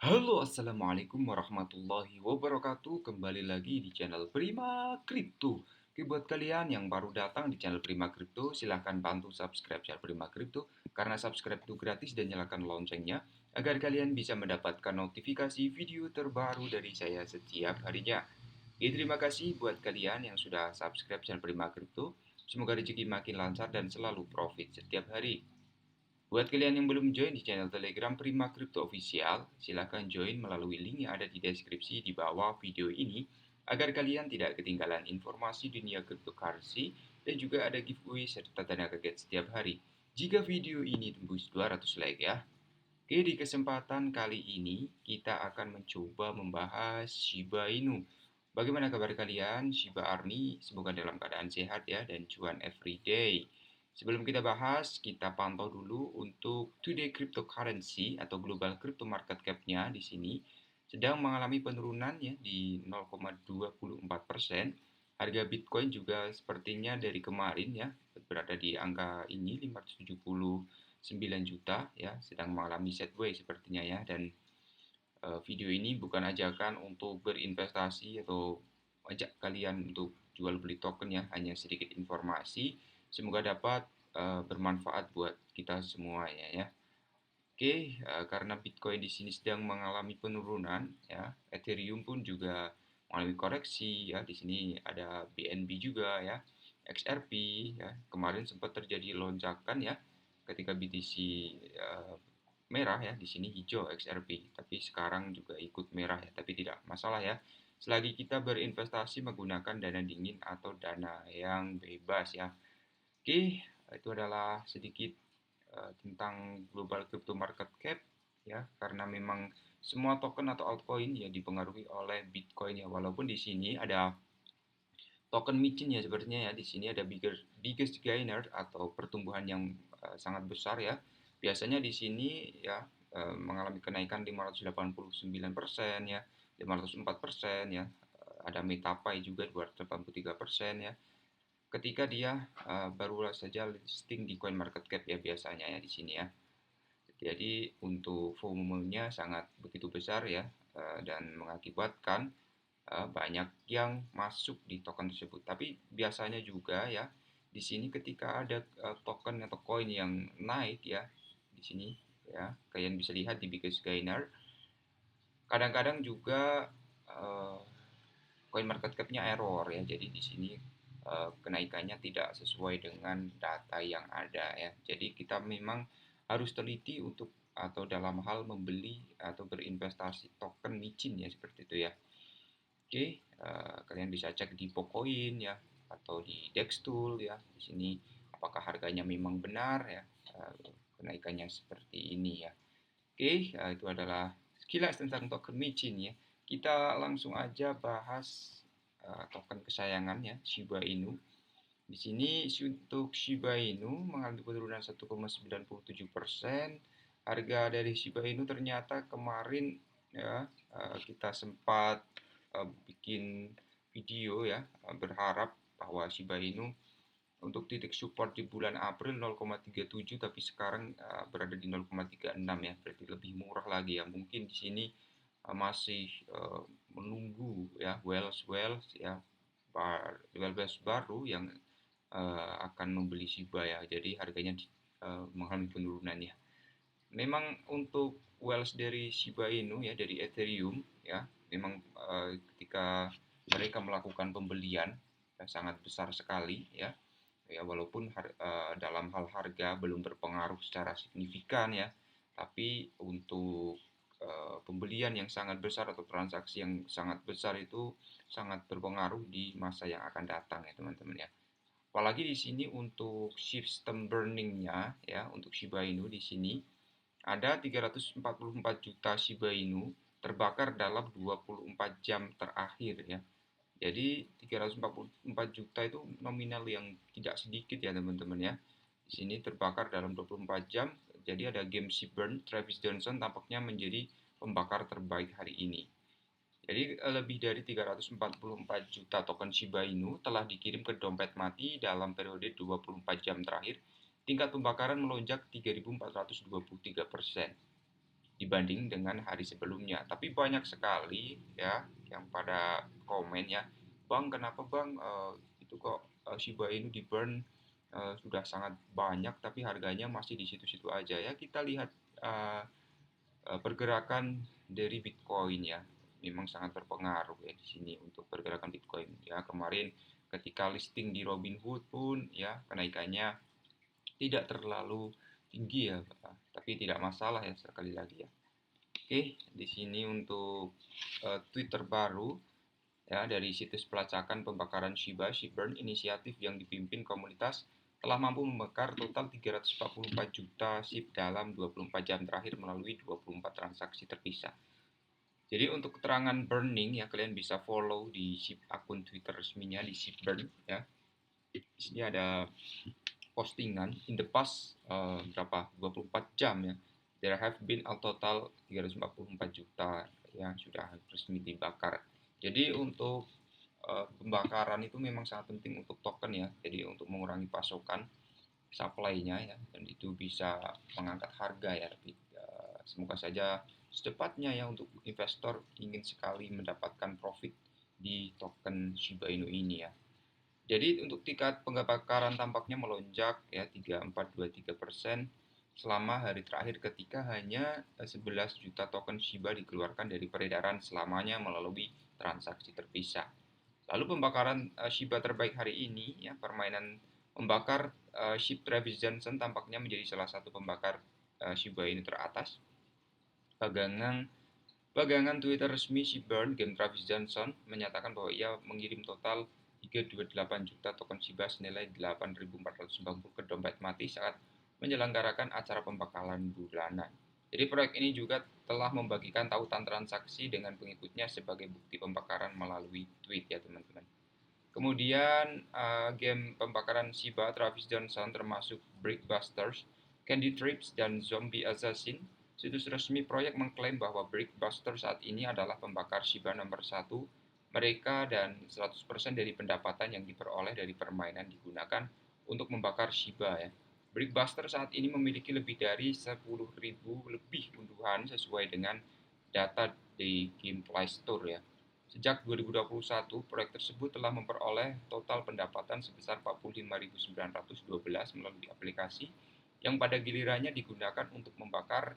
Halo, assalamualaikum warahmatullahi wabarakatuh. Kembali lagi di channel Prima Crypto. Oke, buat kalian yang baru datang di channel Prima Crypto, silahkan bantu subscribe channel Prima Crypto karena subscribe itu gratis dan nyalakan loncengnya agar kalian bisa mendapatkan notifikasi video terbaru dari saya setiap harinya. Oke, terima kasih buat kalian yang sudah subscribe channel Prima Crypto. Semoga rezeki makin lancar dan selalu profit setiap hari. Buat kalian yang belum join di channel Telegram Prima Crypto Official, silahkan join melalui link yang ada di deskripsi di bawah video ini agar kalian tidak ketinggalan informasi dunia cryptocurrency dan juga ada giveaway serta dana kaget setiap hari. Jika video ini tembus 200 like ya. Oke, di kesempatan kali ini kita akan mencoba membahas Shiba Inu. Bagaimana kabar kalian, Shiba Army? Semoga dalam keadaan sehat ya dan cuan everyday. Sebelum kita bahas, kita pantau dulu untuk today cryptocurrency atau global crypto market cap-nya di sini sedang mengalami penurunan ya di 0,24%. Harga Bitcoin juga sepertinya dari kemarin ya berada di angka ini 579 juta ya, sedang mengalami sideways sepertinya ya. Dan video ini bukan ajakan untuk berinvestasi atau ajak kalian untuk jual beli token ya, hanya sedikit informasi. Semoga dapat bermanfaat buat kita semuanya ya. Oke, karena Bitcoin di sini sedang mengalami penurunan ya, Ethereum pun juga mengalami koreksi ya. Di sini ada BNB juga ya, XRP ya. Kemarin sempat terjadi lonjakan ya ketika BTC merah ya, di sini hijau XRP, tapi sekarang juga ikut merah ya, tapi tidak masalah ya. Selagi kita berinvestasi menggunakan dana dingin atau dana yang bebas ya. Oke, itu adalah sedikit tentang global crypto market cap ya, karena memang semua token atau altcoin ya dipengaruhi oleh Bitcoin ya, walaupun di sini ada token micin ya sepertinya ya. Di sini ada biggest gainer atau pertumbuhan yang sangat besar ya. Biasanya di sini ya mengalami kenaikan 589% ya, 504% ya. Ada Metapai juga 283% ya. Ketika dia baru saja listing di CoinMarketCap ya biasanya ya di sini ya. Jadi untuk volumenya sangat begitu besar ya, dan mengakibatkan banyak yang masuk di token tersebut. Tapi biasanya juga ya di sini ketika ada token atau koin yang naik ya di sini ya, kalian bisa lihat di biggest gainer. Kadang-kadang juga uh, coin market cap-nya error ya. Jadi di sini kenaikannya tidak sesuai dengan data yang ada ya. Jadi kita memang harus teliti untuk atau dalam hal membeli atau berinvestasi token micin ya seperti itu ya. Oke, kalian bisa cek di Pocoin ya atau di Dextool ya. Di sini apakah harganya memang benar ya, kenaikannya seperti ini ya. Oke, itu adalah sekilas tentang token micin ya. Kita langsung aja bahas token kesayangannya Shiba Inu. Di sini untuk Shiba Inu mengalami penurunan 1,97%. Harga dari Shiba Inu ternyata kemarin ya kita sempat bikin video ya, berharap bahwa Shiba Inu untuk titik support di bulan April 0,37, tapi sekarang berada di 0,36 ya, berarti lebih murah lagi ya. Mungkin di sini masih menunggu ya Wells ya, Wells baru yang akan membeli Shiba ya. Jadi harganya mengalami penurunan ya. Memang untuk Wells dari Shiba Inu ya, dari Ethereum ya, memang ketika mereka melakukan pembelian sangat besar sekali ya. Ya walaupun dalam hal harga belum berpengaruh secara signifikan ya, tapi untuk pembelian yang sangat besar atau transaksi yang sangat besar itu sangat berpengaruh di masa yang akan datang ya teman-teman ya. Apalagi di sini untuk system burning-nya ya, untuk Shiba Inu di sini ada 344 juta Shiba Inu terbakar dalam 24 jam terakhir ya. Jadi 344 juta itu nominal yang tidak sedikit ya teman-teman ya. Di sini terbakar dalam 24 jam. Jadi ada game Seaburn, Travis Johnson tampaknya menjadi pembakar terbaik hari ini. Jadi lebih dari 344 juta token Shiba Inu telah dikirim ke dompet mati dalam periode 24 jam terakhir. Tingkat pembakaran melonjak 3.423%. dibanding dengan hari sebelumnya. Tapi banyak sekali ya yang pada komen ya, Bang, kenapa Bang itu kok Shiba Inu di burn sudah sangat banyak tapi harganya masih di situ-situ aja ya. Kita lihat uh, pergerakan dari Bitcoin ya. Memang sangat berpengaruh ya di sini untuk pergerakan Bitcoin ya. Kemarin ketika listing di Robinhood pun ya kenaikannya tidak terlalu tinggi ya, tapi tidak masalah ya sekali lagi ya. Oke, di sini untuk tweet terbaru ya dari situs pelacakan pembakaran Shiba, Shibburn, inisiatif yang dipimpin komunitas telah mampu membakar total 344 juta SHIB dalam 24 jam terakhir melalui 24 transaksi terpisah. Jadi untuk keterangan burning ya kalian bisa follow di akun Twitter resminya di Shibburn ya. Di sini ada postingan in the past berapa 24 jam ya. There have been a total 344 juta yang sudah resmi dibakar. Jadi untuk pembakaran itu memang sangat penting untuk token ya. Jadi untuk mengurangi pasokan supply-nya ya dan itu bisa mengangkat harga ya. Tapi semoga saja secepatnya ya untuk investor ingin sekali mendapatkan profit di token Shiba Inu ini ya. Jadi untuk tingkat pembakaran tampaknya melonjak ya 3423% selama hari terakhir ketika hanya 11 juta token Shiba dikeluarkan dari peredaran selamanya melalui transaksi terpisah. Lalu pembakaran Shiba terbaik hari ini ya permainan membakar SHIB Travis Johnson tampaknya menjadi salah satu pembakar Shiba ini teratas. Pegangan Twitter resmi Shibburn, game Travis Johnson, menyatakan bahwa ia mengirim total 328 juta token Shiba senilai 8.490 ke dompet mati saat menyelenggarakan acara pembakaran bulanan. Jadi proyek ini juga telah membagikan tautan transaksi dengan pengikutnya sebagai bukti pembakaran melalui tweet ya teman-teman. Kemudian game pembakaran Shiba Travis Johnson termasuk Brickbusters, Candy Trips, dan Zombie Assassin. Situs resmi proyek mengklaim bahwa Brickbuster saat ini adalah pembakar Shiba nomor 1 mereka dan 100% dari pendapatan yang diperoleh dari permainan digunakan untuk membakar Shiba ya. Brickbuster saat ini memiliki lebih dari 10.000 lebih unduhan sesuai dengan data di Game Play Store ya. Sejak 2021, proyek tersebut telah memperoleh total pendapatan sebesar 45.912 melalui aplikasi yang pada gilirannya digunakan untuk membakar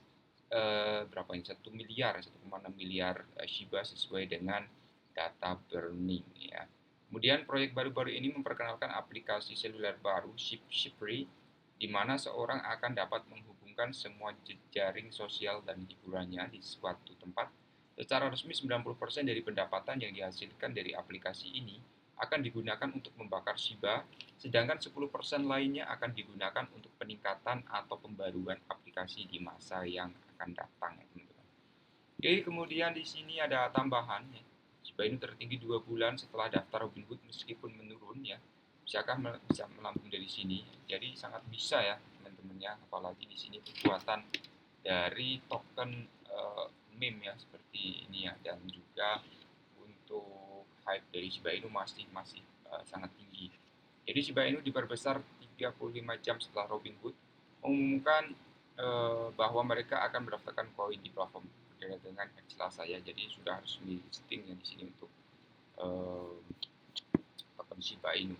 berapa ini 1 miliar 1,6 miliar Shiba sesuai dengan data burning ya. Kemudian proyek baru-baru ini memperkenalkan aplikasi seluler baru Shipry di mana seorang akan dapat menghubungkan semua jejaring sosial dan hiburannya di suatu tempat. Secara resmi 90% dari pendapatan yang dihasilkan dari aplikasi ini akan digunakan untuk membakar Shiba, sedangkan 10% lainnya akan digunakan untuk peningkatan atau pembaruan aplikasi di masa yang akan datang ya teman-teman. Oke, kemudian di sini ada tambahan ya. Shiba Inu tertinggi 2 bulan setelah daftar Robinhood meskipun menurun ya. Bisakah bisa melambung dari sini? Jadi sangat bisa ya teman-teman ya, apalagi di sini kekuatan dari token meme ya seperti ini ya dan juga untuk hype dari Shiba Inu masih sangat tinggi. Jadi Shiba Inu diperbesar 35 jam setelah Robinhood mengumumkan bahwa mereka akan mendaftarkan koin di platform perdagangan Selasa ya. Jadi sudah resmi listing ya di sini untuk token Shiba Inu.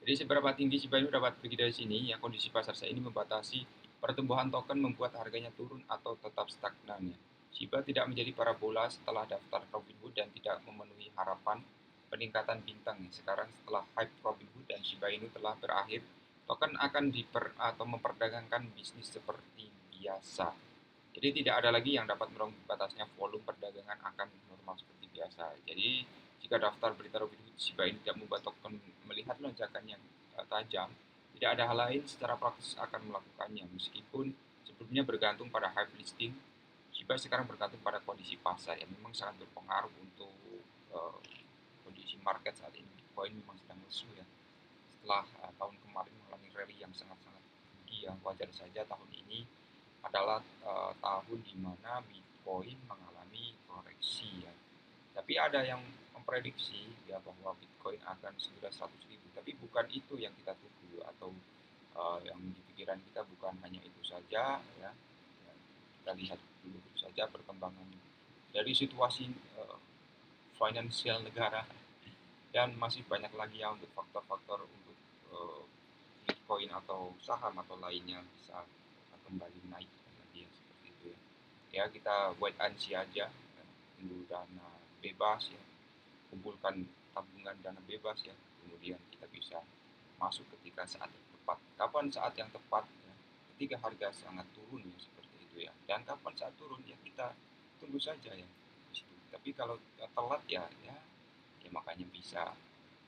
Jadi seberapa tinggi Shiba Inu dapat pergi dari sini? Ya kondisi pasar saat ini membatasi pertumbuhan token membuat harganya turun atau tetap stagnan ya. Shiba tidak menjadi parabola setelah daftar Robinhood dan tidak memenuhi harapan peningkatan bintang. Sekarang setelah hype Robinhood dan Shiba Inu telah berakhir, token akan memperdagangkan bisnis seperti biasa. Jadi tidak ada lagi yang dapat mendorong batasnya, volume perdagangan akan normal seperti biasa. Jadi jika daftar berita Robinhood Shiba Inu tidak membuat token melihat lonjakan yang tajam, tidak ada hal lain secara praktis akan melakukannya. Meskipun sebelumnya bergantung pada hype listing, Shiba sekarang bergantung pada kondisi pasar yang memang sangat berpengaruh untuk uh, kondisi market saat ini. Bitcoin memang sedang lesu ya. Setelah tahun kemarin mengalami rally yang sangat-sangat tinggi ya, wajar saja tahun ini adalah tahun di mana Bitcoin mengalami koreksi ya. Tapi ada yang memprediksi ya bahwa Bitcoin akan segera 100.000. Tapi bukan itu yang kita tunggu atau yang di pikiran kita bukan hanya itu saja ya. Kita lihat dulu saja perkembangan dari situasi finansial negara, dan masih banyak lagi ya untuk faktor-faktor untuk Bitcoin atau saham atau lainnya bisa kembali naik lagi ya, seperti itu ya. Ya kita wait and see aja, ya. Tunggu dana bebas ya, kumpulkan tabungan dana bebas ya, kemudian kita bisa masuk ketika saat yang tepat. Kapan saat yang tepat ya? Ketika harga sangat turun ya, seperti itu ya. Dan kapan saat turun ya kita tunggu saja ya. Tapi kalau telat ya, ya makanya bisa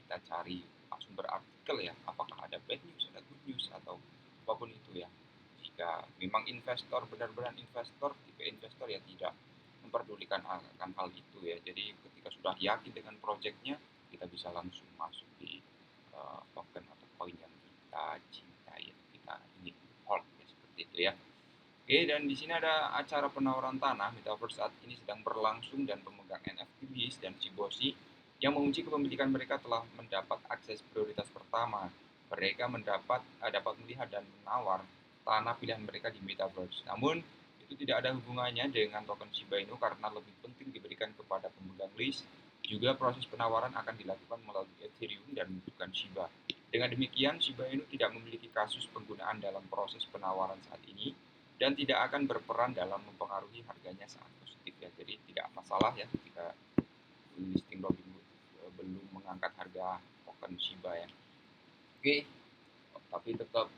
kita cari sumber artikel ya, apakah ada bad news, ada good news, atau apapun itu ya. Jika memang investor benar-benar investor, tipe investor ya tidak memperdulikan akan hal itu ya. Jadi ketika sudah yakin dengan proyeknya, kita bisa langsung masuk di token atau koin yang kita cintai, kita ingin hold ya, seperti itu ya. Oke, dan di sini ada acara penawaran tanah Metaverse saat ini sedang berlangsung, dan pemegang NFT BIS dan Cibosi yang menguji kepemilikan mereka telah mendapat akses prioritas pertama. Mereka dapat melihat dan menawar tanah pilihan mereka di Metaverse. Namun, itu tidak ada hubungannya dengan token Shiba Inu karena lebih penting diberikan kepada pemegang list. Juga proses penawaran akan dilakukan melalui Ethereum dan bukan Shiba. Dengan demikian, Shiba Inu tidak memiliki kasus penggunaan dalam proses penawaran saat ini dan tidak akan berperan dalam mempengaruhi harganya saat positif ya. Jadi tidak masalah ya jika listing Robinhood belum mengangkat harga token Shiba ya. Oke, tapi tetap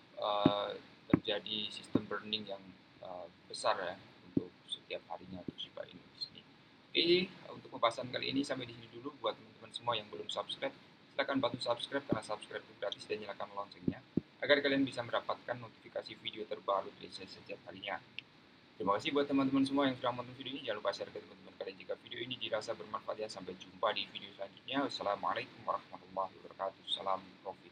terjadi sistem burning yang besar ya untuk setiap harinya untuk Shiba Inu di sini. Oke, untuk pembahasan kali ini sampai di sini dulu. Buat teman-teman semua yang belum subscribe, silakan bantu subscribe karena subscribe itu gratis, dan nyalakan loncengnya agar kalian bisa mendapatkan notifikasi video terbaru dari saya setiap harinya. Terima kasih buat teman-teman semua yang sudah menonton video ini. Jangan lupa share ke teman-teman kalian jika video ini dirasa bermanfaat ya. Sampai jumpa di video selanjutnya. Wassalamualaikum warahmatullahi wabarakatuh. Salam profit.